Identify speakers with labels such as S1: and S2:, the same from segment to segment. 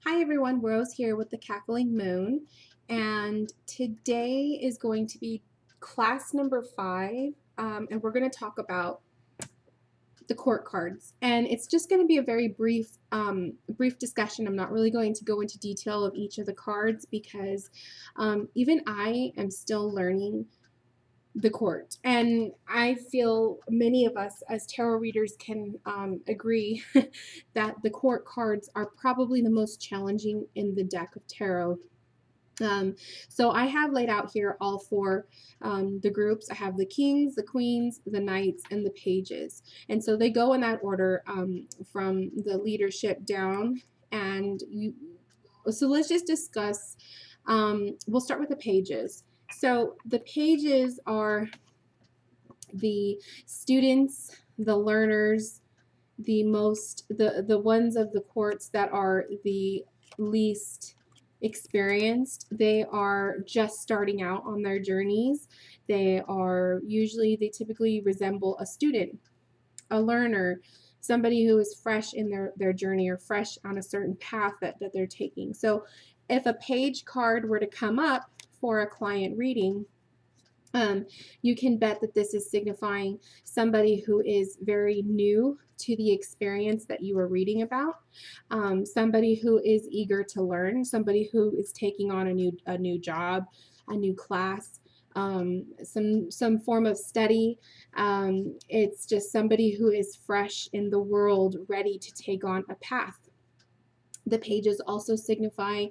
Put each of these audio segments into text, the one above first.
S1: Hi everyone, Rose here with the Cackling Moon, and today is going to be class number 5, and we're going to talk about the court cards. And it's just going to be a very brief discussion. I'm not really going to go into detail of each of the cards because even I am still learning the court. And I feel many of us as tarot readers can agree that the court cards are probably the most challenging in the deck of tarot. Um, so I have laid out here all four the groups. I have the kings, the queens, the knights, and the pages. And so they go in that order from the leadership down. So let's just discuss. We'll start with the pages. So the pages are the students, the learners, the ones of the courts that are the least experienced. They are just starting out on their journeys. They typically resemble a student, a learner, somebody who is fresh in their journey or fresh on a certain path that they're taking. So if a page card were to come up for a client reading, you can bet that this is signifying somebody who is very new to the experience that you are reading about, somebody who is eager to learn, somebody who is taking on a new job, a new class, some form of study. It's just somebody who is fresh in the world, ready to take on a path. The pages also signify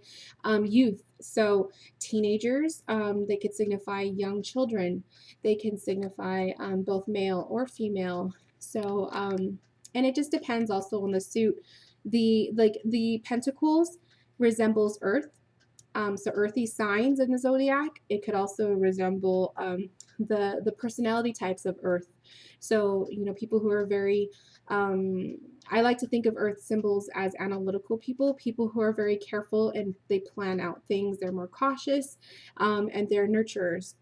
S1: youth. So teenagers, they could signify young children. They can signify both male or female. So, and it just depends also on the suit. The pentacles resembles earth. So earthy signs in the zodiac. It could also resemble the personality types of earth. So people who are very I like to think of earth symbols as analytical people who are very careful and they plan out things. They're more cautious, and they're nurturers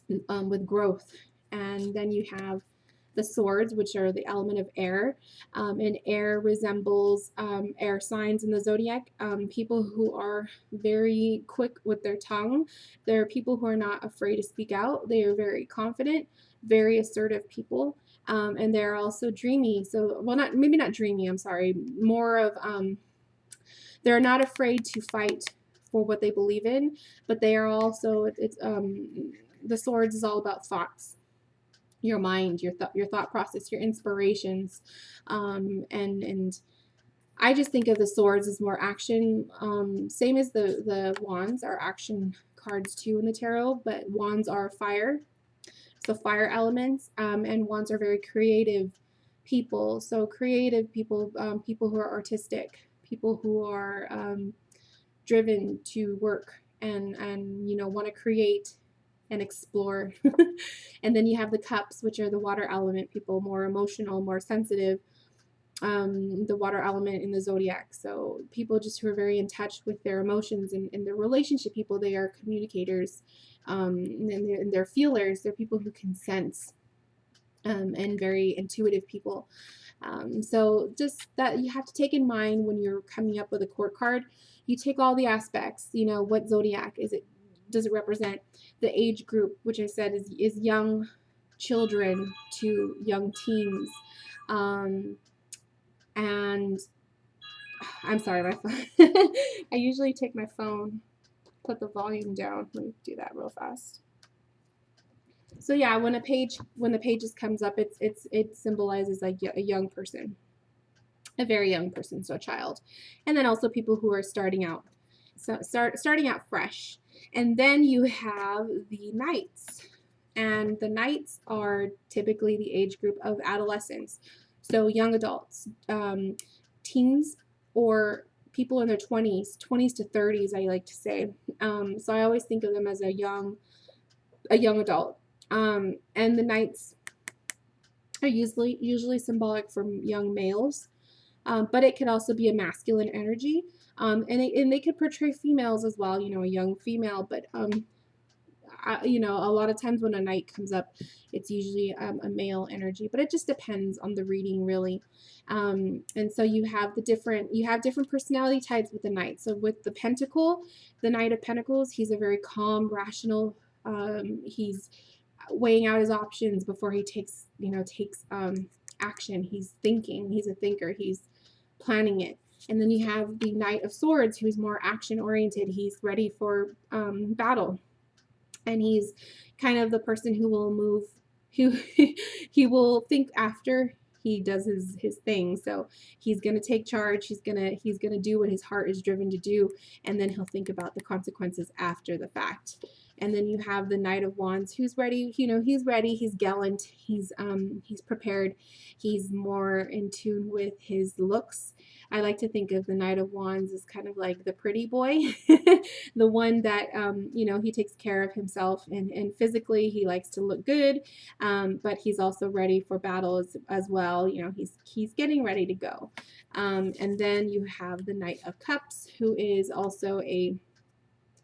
S1: with growth. And then you have the swords, which are the element of air, and air resembles air signs in the zodiac. People who are very quick with their tongue. They're people who are not afraid to speak out. They are very confident, very assertive people. And they're also dreamy. So, well, maybe not dreamy. I'm sorry. More of they're not afraid to fight for what they believe in, but they are also it's the swords is all about thoughts, your mind, your thought process, your inspirations, and I just think of the swords as more action. Same as the wands are action cards too in the tarot, but wands are fire, so fire elements, and wands are very creative people. So creative people, people who are artistic, people who are driven to work and want to create and explore. And then you have the cups, which are the water element people, more emotional, more sensitive, the water element in the zodiac. So people just who are very in touch with their emotions and their relationship people, they are communicators, and they're feelers. They're people who can sense, and very intuitive people. So just that you have to take in mind when you're coming up with a court card. You take all the aspects. What zodiac is it? Does it represent the age group, which I said is young children to young teens? And I'm sorry, my phone. I usually take my phone, put the volume down. Let me do that real fast. So yeah, when the pages comes up, it symbolizes like a young person, a very young person, so a child, and then also people who are starting out, so starting out fresh. And then you have the knights, and the knights are typically the age group of adolescents, so young adults, teens, or people in their 20s to 30s, I like to say. So I always think of them as a young adult. And the knights are usually symbolic for young males, but it could also be a masculine energy, and they could portray females as well. A young female, but you know, a lot of times when a knight comes up, it's usually a male energy, but it just depends on the reading, really. And so you have different personality types with the knight. So with the pentacle, the Knight of Pentacles, he's a very calm, rational. He's weighing out his options before he takes action. He's thinking. He's a thinker. He's planning it. And then you have the Knight of Swords, who's more action oriented. He's ready for battle, and he's kind of the person who will move, who he will think after he does his thing. So he's gonna take charge. He's gonna do what his heart is driven to do, and then he'll think about the consequences after the fact. And then you have the Knight of Wands, who's ready. You know, he's ready. He's gallant. He's prepared. He's more in tune with his looks. I like to think of the Knight of Wands as kind of like the pretty boy, the one that, you know, he takes care of himself, and physically he likes to look good, but he's also ready for battle as well. You know, he's getting ready to go. And then you have the Knight of Cups, who is also a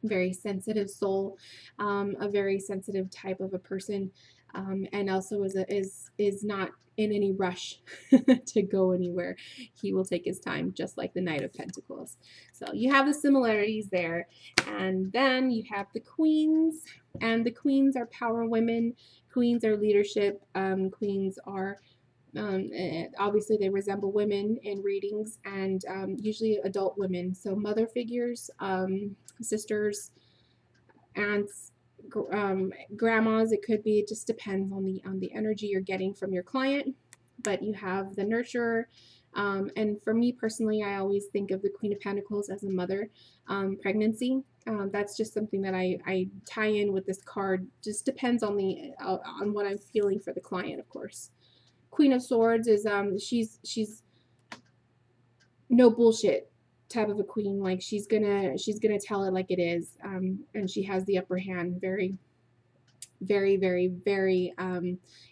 S1: very sensitive soul, a very sensitive type of a person, and also is not in any rush to go anywhere. He will take his time, just like the Knight of Pentacles. So you have the similarities there. And then you have the Queens, and the Queens are power women. Queens are leadership. Queens are obviously they resemble women in readings, and usually adult women, so mother figures, sisters, aunts, grandmas. It could be. It just depends on the energy you're getting from your client. But you have the nurturer, and for me personally, I always think of the Queen of Pentacles as a mother. Pregnancy. That's just something that I tie in with this card. Just depends on on what I'm feeling for the client, of course. Queen of Swords is she's no bullshit type of a queen. Like she's gonna tell it like it is, and she has the upper hand. Very, very, very, very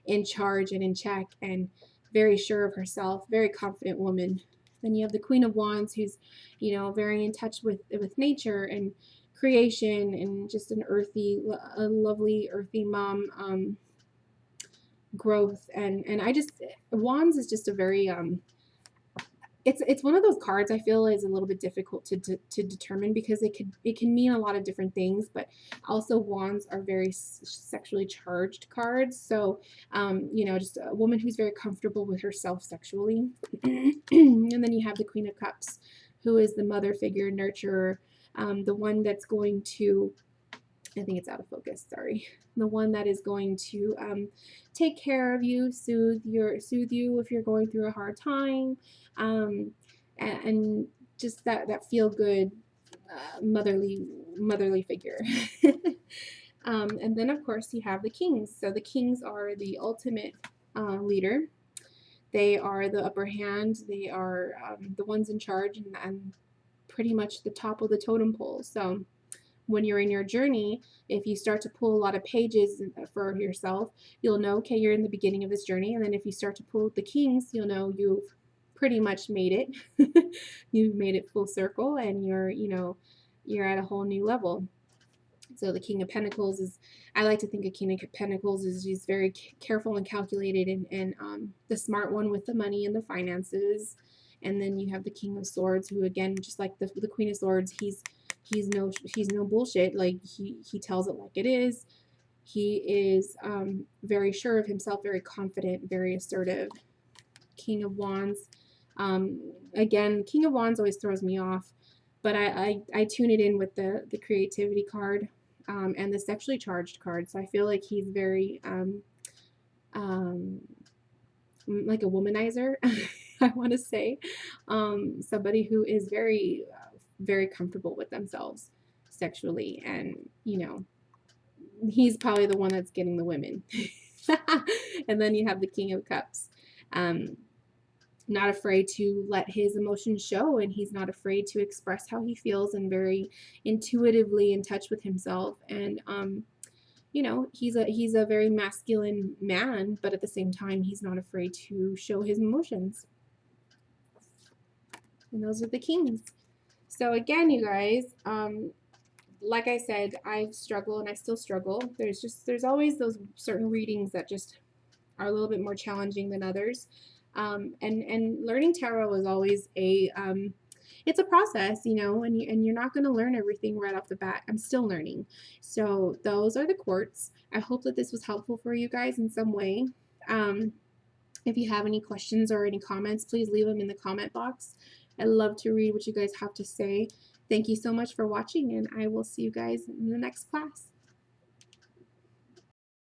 S1: in charge and in check, and very sure of herself. Very confident woman. Then you have the Queen of Wands, who's, you know, very in touch with nature and creation, and just a lovely earthy mom. Growth, and I just, Wands is just a very it's one of those cards I feel is a little bit difficult to determine, because it can mean a lot of different things, but also Wands are very sexually charged cards. So you know, just a woman who's very comfortable with herself sexually. And then you have the Queen of Cups, who is the mother figure, nurturer, the one that's going to, I think it's out of focus, sorry. The one that is going to take care of you, soothe you if you're going through a hard time, and just that feel good motherly figure. And then of course you have the Kings. So the Kings are the ultimate leader. They are the upper hand. They are the ones in charge, and pretty much the top of the totem pole. So when you're in your journey, if you start to pull a lot of pages for yourself, you'll know, okay, you're in the beginning of this journey. And then if you start to pull the Kings, you'll know you've pretty much made it. You've made it full circle, and you're at a whole new level. So the King of Pentacles is, I like to think a King of Pentacles is just very careful and calculated, and the smart one with the money and the finances. And then you have the King of Swords, who again, just like the Queen of Swords, he's no bullshit. Like he tells it like it is. He is very sure of himself, very confident, very assertive. King of Wands. Again, King of Wands always throws me off, but I tune it in with the creativity card, and the sexually charged card. So I feel like he's very like a womanizer. I want to say somebody who is very very comfortable with themselves sexually, and he's probably the one that's getting the women. And then you have the King of Cups, not afraid to let his emotions show, and he's not afraid to express how he feels, and very intuitively in touch with himself. And he's a very masculine man, but at the same time he's not afraid to show his emotions. And those are the Kings. So again, you guys, like I said, I struggle and I still struggle. There's always those certain readings that just are a little bit more challenging than others. And learning tarot is always it's a process, you know, and you're not going to learn everything right off the bat. I'm still learning. So those are the quartz. I hope that this was helpful for you guys in some way. Um, if you have any questions or any comments, please leave them in the comment box. I love to read what you guys have to say. Thank you so much for watching, and I will see you guys in the next class.